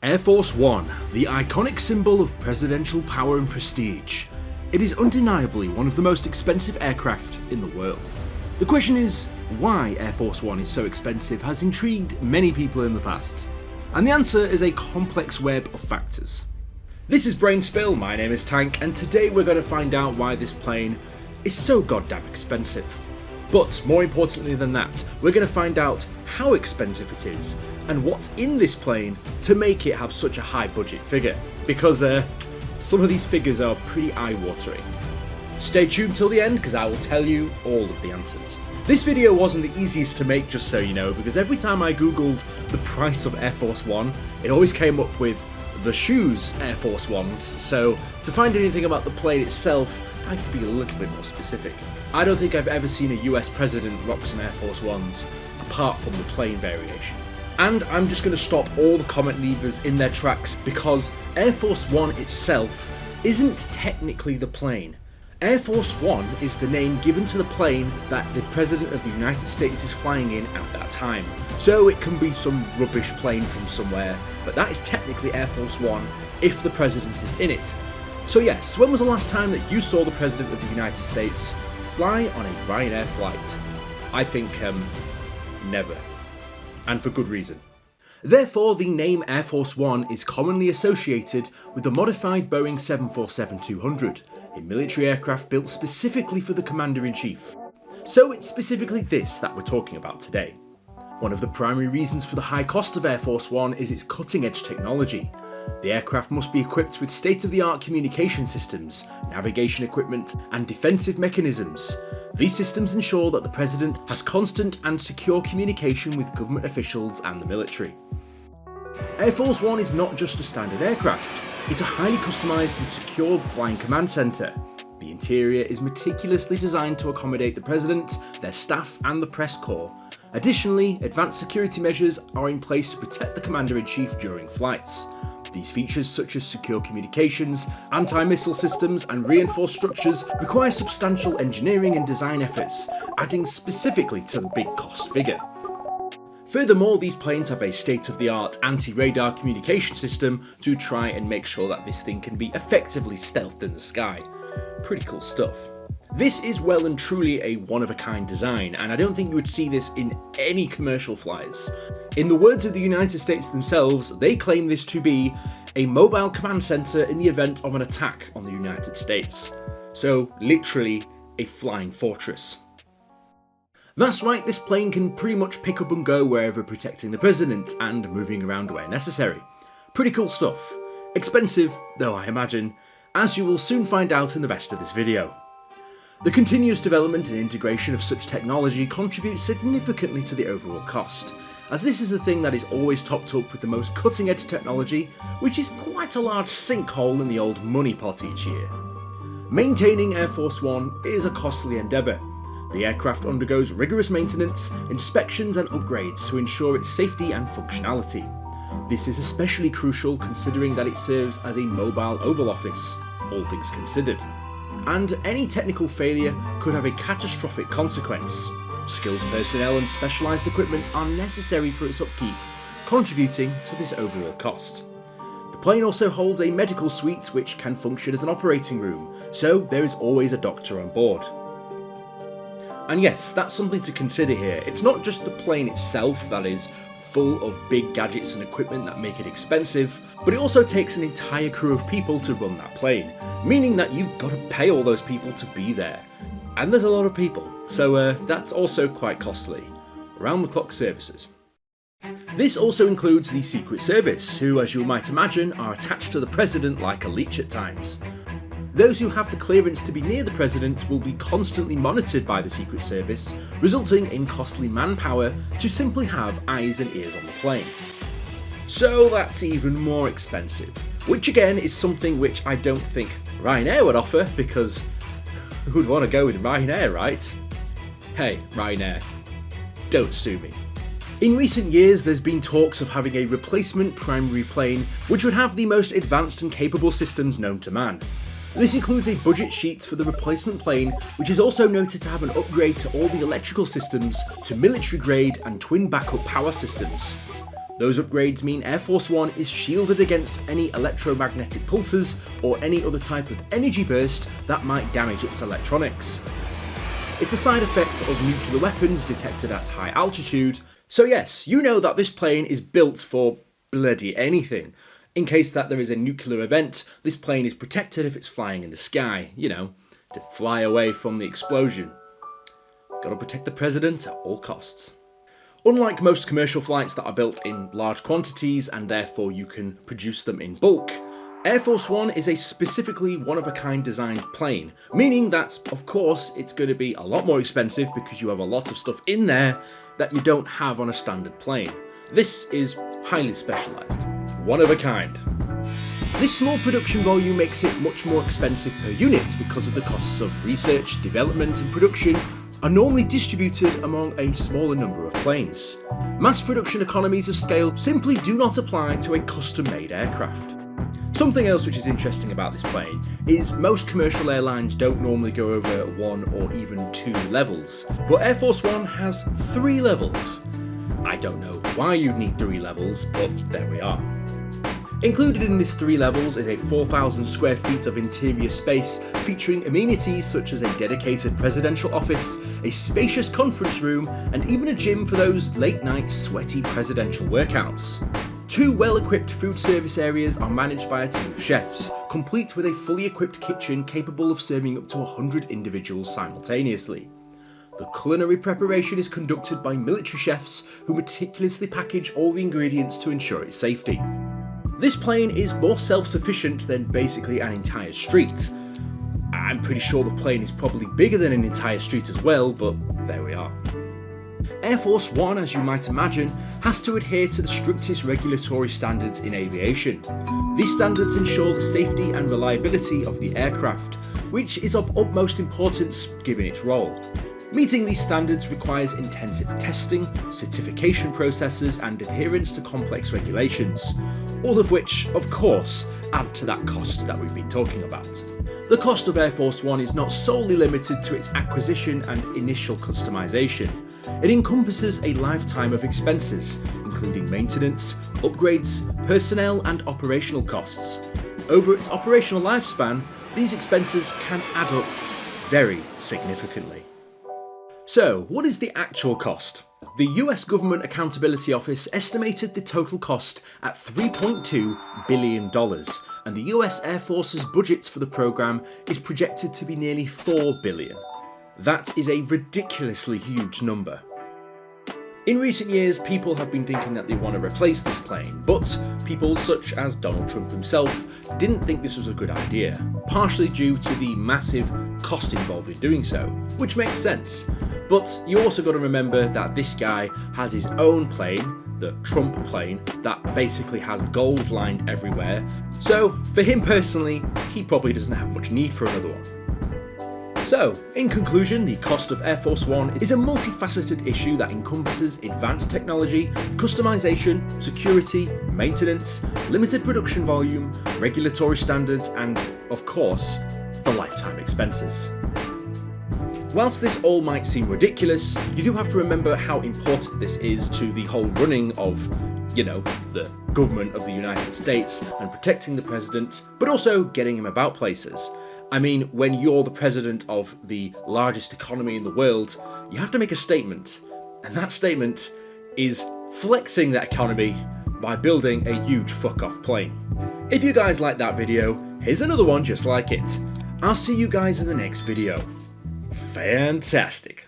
Air Force One, the iconic symbol of presidential power and prestige. It is undeniably one of the most expensive aircraft in the world. The question is, why Air Force One is so expensive has intrigued many people in the past. And the answer is a complex web of factors. This is Brainspill, my name is Tank, and today we're going to find out why this plane is so goddamn expensive. But more importantly than that, we're going to find out how expensive it is and what's in this plane to make it have such a high budget figure, because some of these figures are pretty eye-watering. Stay tuned till the end because I will tell you all of the answers. This video wasn't the easiest to make, just so you know, because every time I googled the price of Air Force One, it always came up with the shoes Air Force Ones, so to find anything about the plane itself, I like to be a little bit more specific. I don't think I've ever seen a US president rock some Air Force Ones, apart from the plane variation. And I'm just going to stop all the comment leavers in their tracks because Air Force One itself isn't technically the plane. Air Force One is the name given to the plane that the President of the United States is flying in at that time. So it can be some rubbish plane from somewhere, but that is technically Air Force One if the President is in it. So yes, when was the last time that you saw the President of the United States fly on a Ryanair flight? I think, never. And for good reason. Therefore, the name Air Force One is commonly associated with the modified Boeing 747-200, a military aircraft built specifically for the Commander-in-Chief. So it's specifically this that we're talking about today. One of the primary reasons for the high cost of Air Force One is its cutting-edge technology. The aircraft must be equipped with state-of-the-art communication systems, navigation equipment, and defensive mechanisms. These systems ensure that the President has constant and secure communication with government officials and the military. Air Force One is not just a standard aircraft, it's a highly customised and secure flying command centre. The interior is meticulously designed to accommodate the President, their staff and the press corps. Additionally, advanced security measures are in place to protect the Commander-in-Chief during flights. These features, such as secure communications, anti-missile systems and reinforced structures, require substantial engineering and design efforts, adding specifically to the big cost figure. Furthermore, these planes have a state-of-the-art anti-radar communication system to try and make sure that this thing can be effectively stealthed in the sky. Pretty cool stuff. This is well and truly a one-of-a-kind design, and I don't think you would see this in any commercial flyers. In the words of the United States themselves, they claim this to be a mobile command centre in the event of an attack on the United States. So, literally, a flying fortress. That's right, this plane can pretty much pick up and go wherever protecting the President and moving around where necessary. Pretty cool stuff. Expensive, though I imagine, as you will soon find out in the rest of this video. The continuous development and integration of such technology contributes significantly to the overall cost, as this is the thing that is always topped up with the most cutting-edge technology, which is quite a large sinkhole in the old money pot each year. Maintaining Air Force One is a costly endeavour. The aircraft undergoes rigorous maintenance, inspections and upgrades to ensure its safety and functionality. This is especially crucial considering that it serves as a mobile Oval Office, all things considered. And any technical failure could have a catastrophic consequence. Skilled personnel and specialised equipment are necessary for its upkeep, contributing to this overall cost. The plane also holds a medical suite which can function as an operating room, so there is always a doctor on board. And yes, that's something to consider here. It's not just the plane itself that is full of big gadgets and equipment that make it expensive, but it also takes an entire crew of people to run that plane, meaning that you've got to pay all those people to be there. And there's a lot of people, so that's also quite costly. Round-the-clock services. This also includes the Secret Service, who, as you might imagine, are attached to the President like a leech at times. Those who have the clearance to be near the President will be constantly monitored by the Secret Service, resulting in costly manpower to simply have eyes and ears on the plane. So that's even more expensive, which again is something which I don't think Ryanair would offer, because who would want to go with Ryanair, right? Hey, Ryanair, don't sue me. In recent years, there's been talks of having a replacement primary plane which would have the most advanced and capable systems known to man. This includes a budget sheet for the replacement plane, which is also noted to have an upgrade to all the electrical systems to military grade and twin backup power systems. Those upgrades mean Air Force One is shielded against any electromagnetic pulses or any other type of energy burst that might damage its electronics. It's a side effect of nuclear weapons detected at high altitude, so yes, you know that this plane is built for bloody anything. In case that there is a nuclear event, this plane is protected if it's flying in the sky, you know, to fly away from the explosion. Gotta protect the president at all costs. Unlike most commercial flights that are built in large quantities and therefore you can produce them in bulk, Air Force One is a specifically one-of-a-kind designed plane, meaning that, of course, it's going to be a lot more expensive because you have a lot of stuff in there that you don't have on a standard plane. This is highly specialised, one of a kind. This small production volume makes it much more expensive per unit because of the costs of research, development and production are normally distributed among a smaller number of planes. Mass production economies of scale simply do not apply to a custom-made aircraft. Something else which is interesting about this plane is most commercial airlines don't normally go over 1 or even 2 levels, but Air Force One has 3 levels. I don't know why you'd need 3 levels, but there we are. Included in this 3 levels is a 4,000 square feet of interior space featuring amenities such as a dedicated presidential office, a spacious conference room, and even a gym for those late-night sweaty presidential workouts. 2 well-equipped food service areas are managed by a team of chefs, complete with a fully equipped kitchen capable of serving up to 100 individuals simultaneously. The culinary preparation is conducted by military chefs who meticulously package all the ingredients to ensure its safety. This plane is more self-sufficient than basically an entire street. I'm pretty sure the plane is probably bigger than an entire street as well, but there we are. Air Force One, as you might imagine, has to adhere to the strictest regulatory standards in aviation. These standards ensure the safety and reliability of the aircraft, which is of utmost importance given its role. Meeting these standards requires intensive testing, certification processes, and adherence to complex regulations, all of which, of course, add to that cost that we've been talking about. The cost of Air Force One is not solely limited to its acquisition and initial customization. It encompasses a lifetime of expenses, including maintenance, upgrades, personnel, and operational costs. Over its operational lifespan, these expenses can add up very significantly. So, what is the actual cost? The US Government Accountability Office estimated the total cost at $3.2 billion, and the US Air Force's budget for the program is projected to be nearly $4 billion. That is a ridiculously huge number. In recent years, people have been thinking that they want to replace this plane, but people such as Donald Trump himself didn't think this was a good idea, partially due to the massive cost involved in doing so, which makes sense. But you also got to remember that this guy has his own plane, the Trump plane, that basically has gold lined everywhere, so for him personally, he probably doesn't have much need for another one. So, in conclusion, the cost of Air Force One is a multifaceted issue that encompasses advanced technology, customization, security, maintenance, limited production volume, regulatory standards, and, of course, the lifetime expenses. Whilst this all might seem ridiculous, you do have to remember how important this is to the whole running of, the government of the United States and protecting the president, but also getting him about places. I mean, when you're the president of the largest economy in the world, you have to make a statement. And that statement is flexing that economy by building a huge fuck-off plane. If you guys like that video, here's another one just like it. I'll see you guys in the next video. Fantastic.